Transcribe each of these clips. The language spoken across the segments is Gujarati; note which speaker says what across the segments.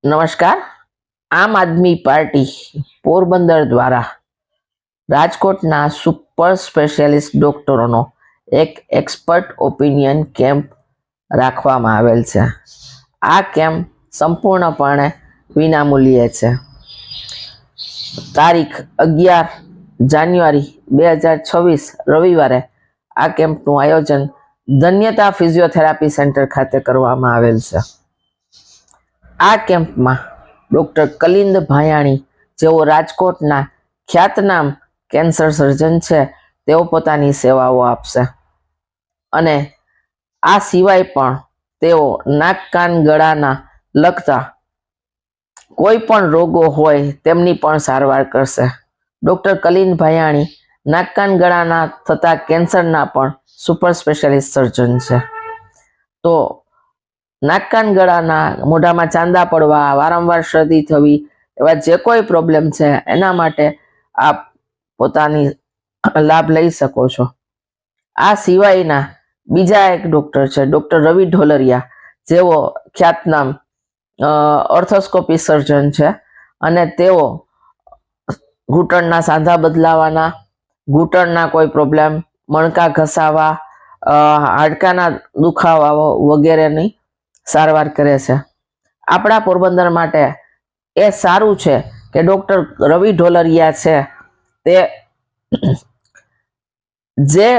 Speaker 1: નમસ્કાર। આમ આદમી પાર્ટી પોરબંદર દ્વારા રાજકોટના સુપર સ્પેશિયાલિસ્ટ ડોક્ટરોનો એક એક્સપર્ટ ઓપિનિયન કેમ્પ રાખવામાં આવેલ છે। આ કેમ્પ સંપૂર્ણપણે વિનામૂલ્યે છે। તારીખ 11 જાન્યુઆરી 2026 રવિવારે આ કેમ્પનું આયોજન ધન્યતા ફિઝિયોથેરાપી સેન્ટર ખાતે કરવામાં આવેલ છે। આ કેમ્પમાં ડૉક્ટર કલિંદ ભાયાણી, જેઓ રાજકોટના ખ્યાતનામ કેન્સર સર્જન છે, તેઓ પોતાની સેવાઓ આપશે અને આ સિવાય પણ તેઓ નાક કાન ગળાના લગતા કોઈ પણ રોગો હોય તેમની પણ સારવાર કરશે। ડૉક્ટર કલિંદ ભાયાણી નાક કાન ગળાના થતા કેન્સરના પણ સુપર સ્પેશિયાલિસ્ટ સર્જન છે। તો નાક કાન ગળાના મોઢામાં ચાંદા પડવા, વારંવાર શરદી થવી, એવા જે કોઈ પ્રોબ્લેમ છે એના માટે આપ પોતાની લાભ લઈ શકો છો। આ સિવાયના બીજા એક ડૉક્ટર છે, ડૉક્ટર રવિ ઢોલરિયા, જેઓ ખ્યાતનામ ઓર્થોસ્કોપી સર્જન છે અને તેઓ ઘૂંટણના સાંધા બદલાવાના, ઘૂંટણના કોઈ પ્રોબ્લેમ, મણકા ઘસાવા, હાડકાના દુખાવાઓ વગેરેની સારવાર કરે છે। આપણા પોરબંદર માટે એ સારું છે કે ડૉક્ટર રવિ ઢોલરિયા છે તે જે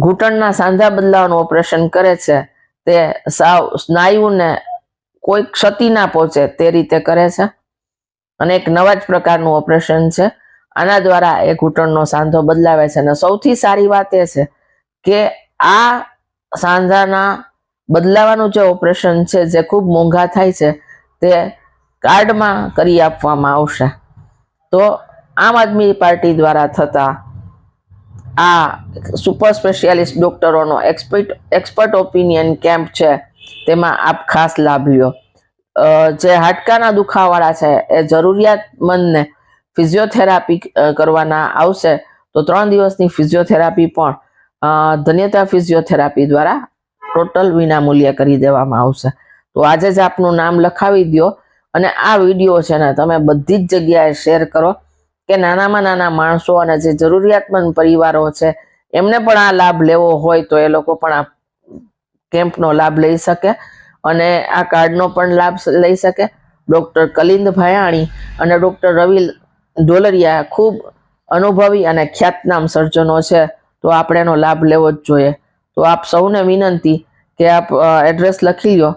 Speaker 1: ઘૂંટણના સાંધા બદલાવાનું ઓપરેશન કરે છે તે સાવ સ્નાયુને કોઈ ક્ષતિ ના પહોંચે તે રીતે કરે છે અને એક નવા જ પ્રકારનું ઓપરેશન છે। આના દ્વારા એ ઘૂંટણનો સાંધો બદલાવે છે અને સૌથી સારી વાત એ છે કે આ સાંધાના બદલાવાનું જે ઓપરેશન છે, જે ખૂબ મોંઘા થાય છે, તે કાર્ડમાં કરી આપવામાં આવશે। તો આમ આદમી પાર્ટી દ્વારા થતા આ સુપર સ્પેશિયાલિસ્ટ ડોક્ટરોનો એક્સપર્ટ ઓપિનિયન કેમ્પ છે, તેમાં આપ ખાસ લાભ લ્યો। જે હાડકાના દુખાવાળા છે એ જરૂરિયાતમંદને ફિઝિયોથેરાપી કરવાના આવશે તો 3 દિવસની ફિઝિયોથેરાપી પણ ધન્યતા ફિઝિયોથેરાપી દ્વારા ટોટલ વિનામૂલ્યે કરી દેવામાં આવશે। તો આજે જ આપનું નામ લખાવી દો અને આ વિડીયો છે ને તમે બધી જ જગ્યાએ શેર કરો કે નાનામાં નાના માણસો અને જે જરૂરિયાતમંદ પરિવારો છે એમને પણ આ લાભ લેવો હોય તો એ લોકો પણ આ કેમ્પનો લાભ લઈ શકે અને આ કાર્ડનો પણ લાભ લઈ શકે। ડૉક્ટર કલિંદ ભાયાણી અને ડૉક્ટર રવિ ઢોલરિયા ખૂબ અનુભવી અને ખ્યાતનામ સર્જનો છે, તો આપણે એનો લાભ લેવો જ જોઈએ। તો આપ સૌને વિનંતી કે આપ એડ્રેસ લખી લો